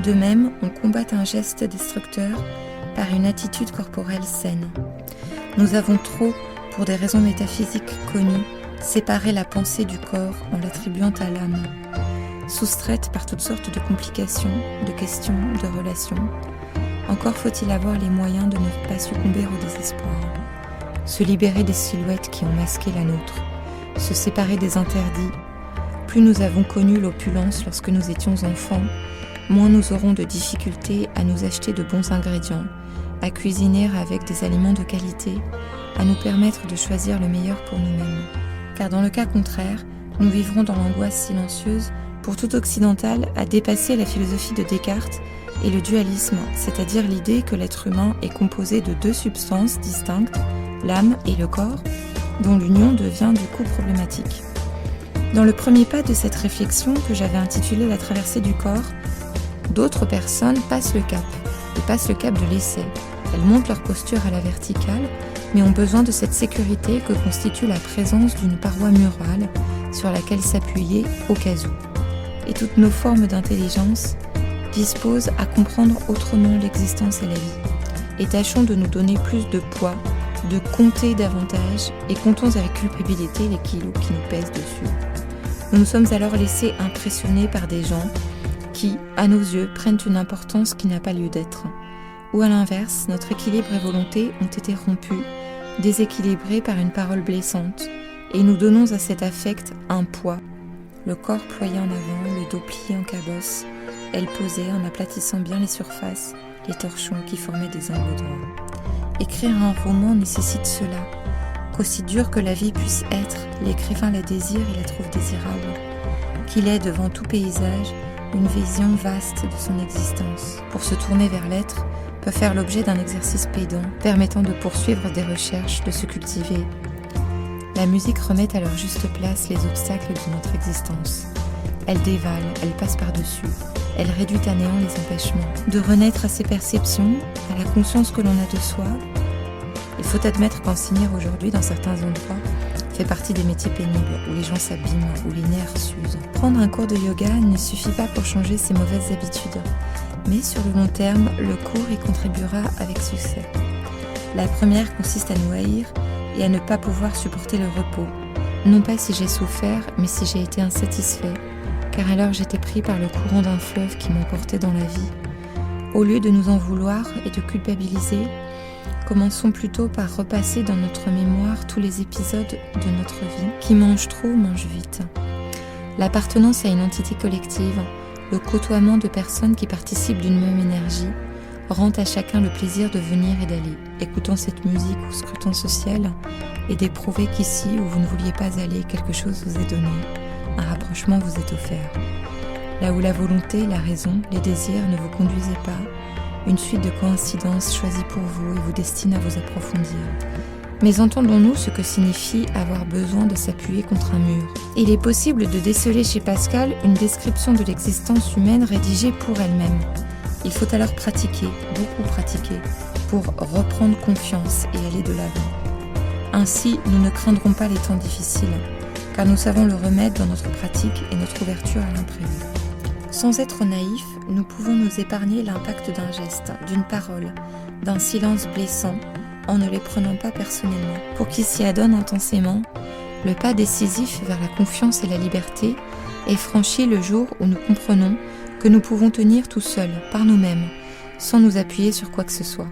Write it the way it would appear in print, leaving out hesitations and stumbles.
De même, on combat un geste destructeur par une attitude corporelle saine. Nous avons trop, pour des raisons métaphysiques connues, séparé la pensée du corps en l'attribuant à l'âme. Soustraite par toutes sortes de complications, de questions, de relations, encore faut-il avoir les moyens de ne pas succomber au désespoir. Se libérer des silhouettes qui ont masqué la nôtre, se séparer des interdits. Plus nous avons connu l'opulence lorsque nous étions enfants, moins nous aurons de difficultés à nous acheter de bons ingrédients, à cuisiner avec des aliments de qualité, à nous permettre de choisir le meilleur pour nous-mêmes. Car dans le cas contraire, nous vivrons dans l'angoisse silencieuse, pour tout occidental, à dépasser la philosophie de Descartes et le dualisme, c'est-à-dire l'idée que l'être humain est composé de deux substances distinctes, l'âme et le corps, dont l'union devient du coup problématique. Dans le premier pas de cette réflexion que j'avais intitulée « La traversée du corps », d'autres personnes passent le cap de l'essai. Elles montent leur posture à la verticale, mais ont besoin de cette sécurité que constitue la présence d'une paroi murale sur laquelle s'appuyer au cas où. Et toutes nos formes d'intelligence disposent à comprendre autrement l'existence et la vie. Et tâchons de nous donner plus de poids, de compter davantage, et comptons avec culpabilité les kilos qui nous pèsent dessus. Nous nous sommes alors laissés impressionner par des gens qui, à nos yeux, prennent une importance qui n'a pas lieu d'être. Ou à l'inverse, notre équilibre et volonté ont été rompus, déséquilibrés par une parole blessante, et nous donnons à cet affect un poids. Le corps ployé en avant, le dos plié en cabosse, elle posait en aplatissant bien les surfaces, les torchons qui formaient des angles droits. Écrire un roman nécessite cela, qu'aussi dur que la vie puisse être, l'écrivain la désire et la trouve désirable, qu'il ait devant tout paysage une vision vaste de son existence. Pour se tourner vers l'être, peut faire l'objet d'un exercice pédant, permettant de poursuivre des recherches, de se cultiver. La musique remet à leur juste place les obstacles de notre existence. Elle dévale, elle passe par-dessus, elle réduit à néant les empêchements. De renaître à ses perceptions, à la conscience que l'on a de soi, il faut admettre qu'enseigner aujourd'hui dans certains endroits fait partie des métiers pénibles, où les gens s'abîment, où les nerfs s'usent. Prendre un cours de yoga ne suffit pas pour changer ses mauvaises habitudes, mais sur le long terme, le cours y contribuera avec succès. La première consiste à nous haïr et à ne pas pouvoir supporter le repos. Non pas si j'ai souffert, mais si j'ai été insatisfait, car alors j'étais pris par le courant d'un fleuve qui m'emportait dans la vie. Au lieu de nous en vouloir et de culpabiliser, commençons plutôt par repasser dans notre mémoire tous les épisodes de notre vie. Qui mange trop, mange vite. L'appartenance à une entité collective, le côtoiement de personnes qui participent d'une même énergie, rend à chacun le plaisir de venir et d'aller, écoutant cette musique ou scrutant ce ciel, et d'éprouver qu'ici où vous ne vouliez pas aller, quelque chose vous est donné, un rapprochement vous est offert. Là où la volonté, la raison, les désirs ne vous conduisaient pas, une suite de coïncidences choisies pour vous et vous destine à vous approfondir. Mais entendons-nous ce que signifie avoir besoin de s'appuyer contre un mur. Il est possible de déceler chez Pascal une description de l'existence humaine rédigée pour elle-même. Il faut alors pratiquer, beaucoup pratiquer, pour reprendre confiance et aller de l'avant. Ainsi, nous ne craindrons pas les temps difficiles, car nous savons le remède dans notre pratique et notre ouverture à l'imprévu. Sans être naïfs, nous pouvons nous épargner l'impact d'un geste, d'une parole, d'un silence blessant, en ne les prenant pas personnellement. Pour qui s'y adonne intensément, le pas décisif vers la confiance et la liberté est franchi le jour où nous comprenons que nous pouvons tenir tout seuls, par nous-mêmes, sans nous appuyer sur quoi que ce soit.